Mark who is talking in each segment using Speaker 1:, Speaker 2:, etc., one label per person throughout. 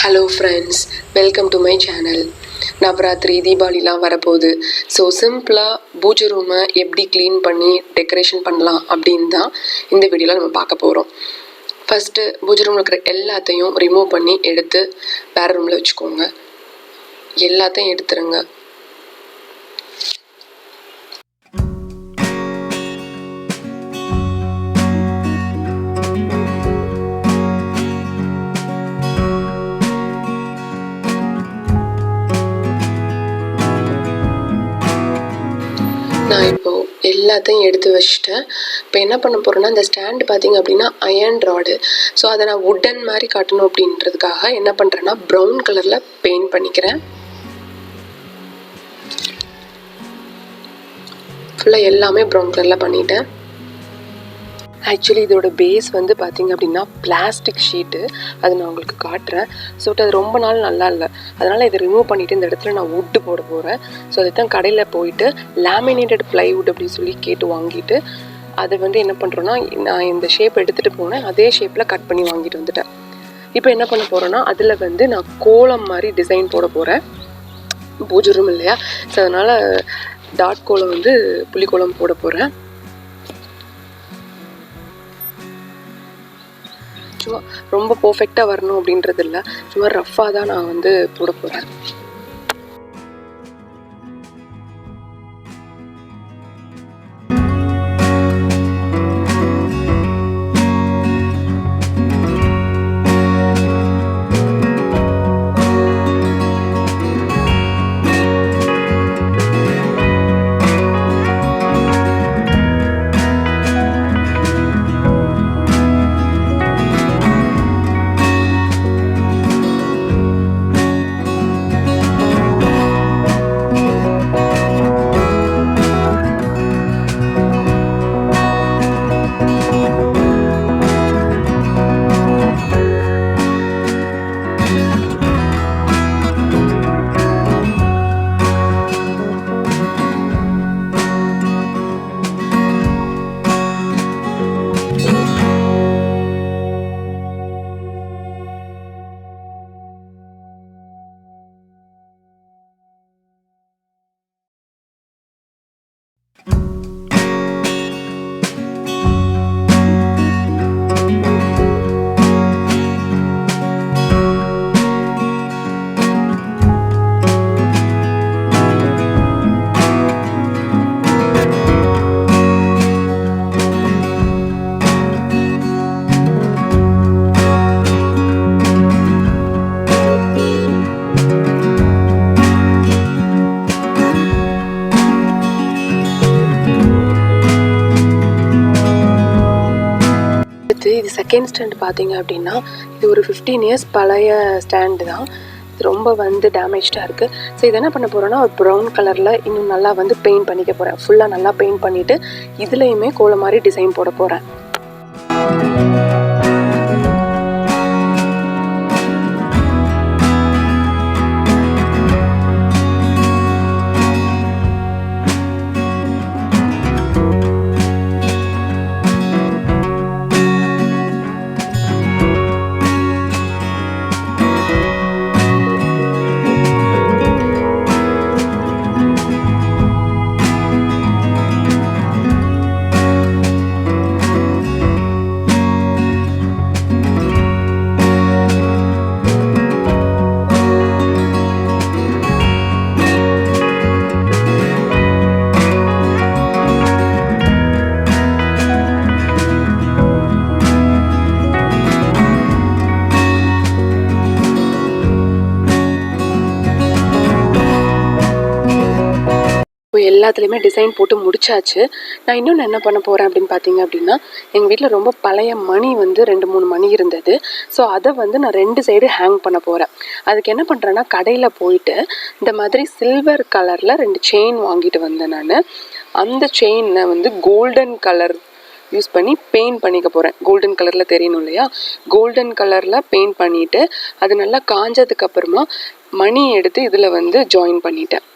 Speaker 1: Hello friends, welcome to my channel. Navratri தீபாவளிலாம் வரப்போகுது. So சிம்பிளாக பூஜை ரூமை எப்படி க்ளீன் பண்ணி டெக்கரேஷன் பண்ணலாம் அப்படின்னு தான் இந்த வீடியோவில் நம்ம பார்க்க போகிறோம். ஃபஸ்ட்டு பூஜை ரூமில் இருக்கிற எல்லாத்தையும் ரிமூவ் பண்ணி எடுத்து வேறு ரூமில் வச்சுக்கோங்க. எல்லாத்தையும் எடுத்துருங்க. நான் இப்போது எல்லாத்தையும் எடுத்து வச்சுட்டேன். இப்போ என்ன பண்ண போகிறேன்னா, இந்த ஸ்டாண்டு பார்த்திங்க அப்படின்னா அயர்ன் ராடு. ஸோ அதை நான் வுட்டன் மாதிரி காட்டணும் அப்படின்றதுக்காக என்ன பண்ணுறேன்னா, ப்ரௌன் கலரில் பெயிண்ட் பண்ணிக்கிறேன். ஃபுல்லாக எல்லாமே ப்ரௌன் கலரில் பண்ணிட்டேன். ஆக்சுவலி இதோட பேஸ் வந்து பார்த்திங்க அப்படின்னா பிளாஸ்டிக் ஷீட்டு. அது நான் உங்களுக்கு காட்டுறேன். ஸோ அது ரொம்ப நாள் நல்லா இல்லை, அதனால் இதை ரிமூவ் பண்ணிவிட்டு இந்த இடத்துல நான் வுட்டு போட போகிறேன். ஸோ அதை தான் கடையில் போயிட்டு லேமினேட்டட் ப்ளைவுட் அப்படின்னு சொல்லி கேட்டு வாங்கிட்டு அதை வந்து என்ன பண்ணுறோன்னா, நான் இந்த ஷேப் எடுத்துகிட்டு போனேன், அதே ஷேப்பில் கட் பண்ணி வாங்கிட்டு வந்துட்டேன். இப்போ என்ன பண்ண போகிறேன்னா, அதில் வந்து நான் கோலம் மாதிரி டிசைன் போட போகிறேன். பூஜை ரூம் இல்லையா, ஸோ அதனால் டாட் கோலம் வந்து புளிக்கோலம் போட போகிறேன். சும்மா ரொம்ப பர்ஃபெக்டாக வரணும் அப்படின்றது இல்லை, சும்மா ரஃப்பாக தான் நான் வந்து போட போகிறேன். இது செகண்ட் ஸ்டாண்ட் பார்த்தீங்க அப்படின்னா, இது ஒரு 15 இயர்ஸ் பழைய ஸ்டாண்டு தான். இது ரொம்ப வந்து டேமேஜ்டாக இருக்குது. ஸோ இதை என்ன பண்ண போகிறேன்னா, ஒரு ப்ரௌன் கலரில் இன்னும் நல்லா வந்து பெயிண்ட் பண்ணிக்க போகிறேன். ஃபுல்லாக நல்லா பெயிண்ட் பண்ணிவிட்டு இதுலேயுமே கோலம் மாதிரி டிசைன் போட போகிறேன். இப்போ எல்லாத்துலேயுமே டிசைன் போட்டு முடிச்சாச்சு. நான் இன்னொன்று என்ன பண்ண போகிறேன் அப்படின்னு பார்த்தீங்க அப்படின்னா, எங்கள் வீட்டில் ரொம்ப பழைய மணி வந்து 2-3 மணி இருந்தது. ஸோ அதை வந்து நான் 2 சைடு ஹேங் பண்ண போகிறேன். அதுக்கு என்ன பண்ணுறேன்னா, கடையில் போயிட்டு இந்த மாதிரி சில்வர் கலரில் 2 செயின் வாங்கிட்டு வந்தேன் நான். அந்த செயினை வந்து கோல்டன் கலர் யூஸ் பண்ணி பெயிண்ட் பண்ணிக்க போகிறேன். கோல்டன் கலரில் தெரியணும் இல்லையா, கோல்டன் கலரில் பெயிண்ட் பண்ணிவிட்டு அது நல்லா காஞ்சதுக்கப்புறமா மணி எடுத்து இதில் வந்து ஜாயின் பண்ணிட்டேன்.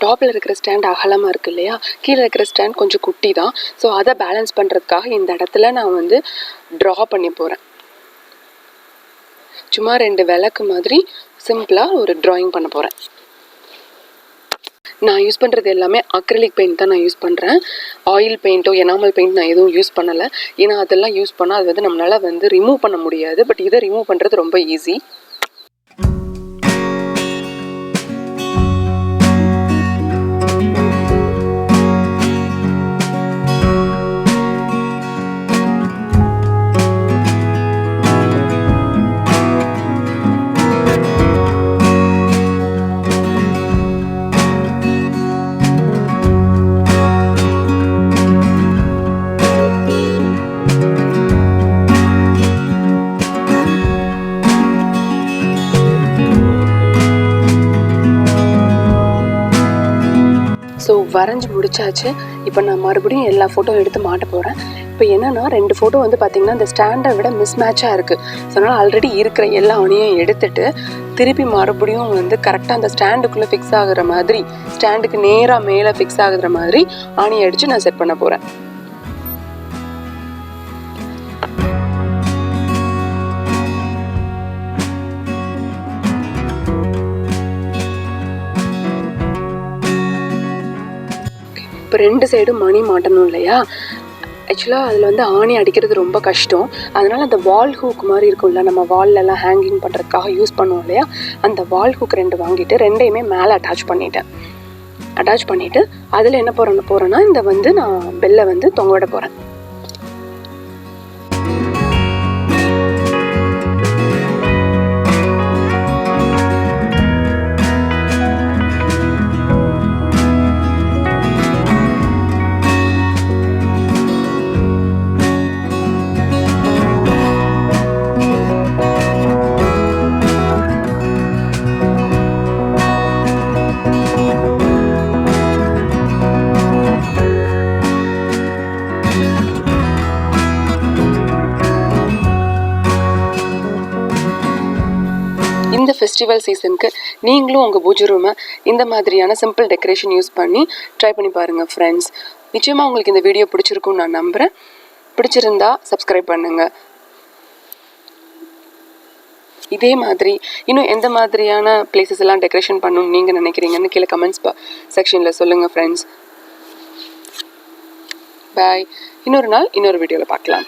Speaker 1: டாப்பில் இருக்கிற ஸ்டாண்ட் அகலமாக இருக்குது இல்லையா, கீழே இருக்கிற ஸ்டாண்ட் கொஞ்சம் குட்டி தான். ஸோ அதை பேலன்ஸ் பண்ணுறதுக்காக இந்த இடத்துல நான் வந்து ட்ரா பண்ணி போகிறேன். சும்மா 2 விளக்கு மாதிரி சிம்பிளாக ஒரு ட்ராயிங் பண்ண போகிறேன். நான் யூஸ் பண்ணுறது எல்லாமே அக்ரிலிக் பெயிண்ட் தான் நான் யூஸ் பண்ணுறேன். ஆயில் பெயிண்ட்டோ எனாமல் பெயிண்ட் நான் எதுவும் யூஸ் பண்ணலை. ஏன்னா அதெல்லாம் யூஸ் பண்ணால் அது வந்து நம்மளால் வந்து ரிமூவ் பண்ண முடியாது. பட் இதை ரிமூவ் பண்ணுறது ரொம்ப ஈஸி. ஸோ வரைஞ்சி முடிச்சாச்சு. இப்போ நான் மறுபடியும் எல்லா ஃபோட்டோ எடுத்து மாட்ட போகிறேன். இப்போ என்னென்னா 2 ஃபோட்டோ வந்து பார்த்திங்கன்னா இந்த ஸ்டாண்டை விட மிஸ் மேட்சாக இருக்குது. ஸோ அதனால் ஆல்ரெடி இருக்கிற எல்லா ஆணியும் எடுத்துட்டு திருப்பி மறுபடியும் வந்து கரெக்டாக அந்த ஸ்டாண்டுக்குள்ளே ஃபிக்ஸ் ஆகுற மாதிரி, ஸ்டாண்டுக்கு நேராக மேலே ஃபிக்ஸ் ஆகுற மாதிரி ஆணியை அடித்து நான் செட் பண்ண போகிறேன். இப்போ 2 சைடும் மணி மாட்டணும் இல்லையா. ஆக்சுவலாக அதில் வந்து ஆணி அடிக்கிறது ரொம்ப கஷ்டம். அதனால் அந்த வால் ஹூக் மாதிரி இருக்கும்ல, நம்ம வால்லெல்லாம் ஹேங்கிங் பண்ணுறதுக்காக யூஸ் பண்ணுவோம் இல்லையா, அந்த வால் ஹூக் 2 வாங்கிட்டு 2யுமே மேலே அட்டாச் பண்ணிவிட்டு அதில் என்ன போகிறேன்னா இந்த வந்து நான் பெல்லை வந்து தொங்க விட போகிறேன். இந்த ஃபெஸ்டிவல் சீசனுக்கு நீங்களும் உங்கள் பூஜை ரூமை இந்த மாதிரியான சிம்பிள் டெக்கரேஷன் யூஸ் பண்ணி ட்ரை பண்ணி பாருங்கள் ஃப்ரெண்ட்ஸ். நிச்சயமாக உங்களுக்கு இந்த வீடியோ பிடிச்சிருக்குன்னு நான் நம்புகிறேன். பிடிச்சிருந்தா சப்ஸ்கிரைப் பண்ணுங்கள். இதே மாதிரி இன்னும் எந்த மாதிரியான பிளேசஸ் எல்லாம் டெக்கரேஷன் பண்ணணும்னு நீங்கள் நினைக்கிறீங்கன்னு கீழே கமெண்ட்ஸ் செக்ஷனில் சொல்லுங்கள் ஃப்ரெண்ட்ஸ். பாய். இன்னொரு நாள் இன்னொரு வீடியோவில் பார்க்கலாம்.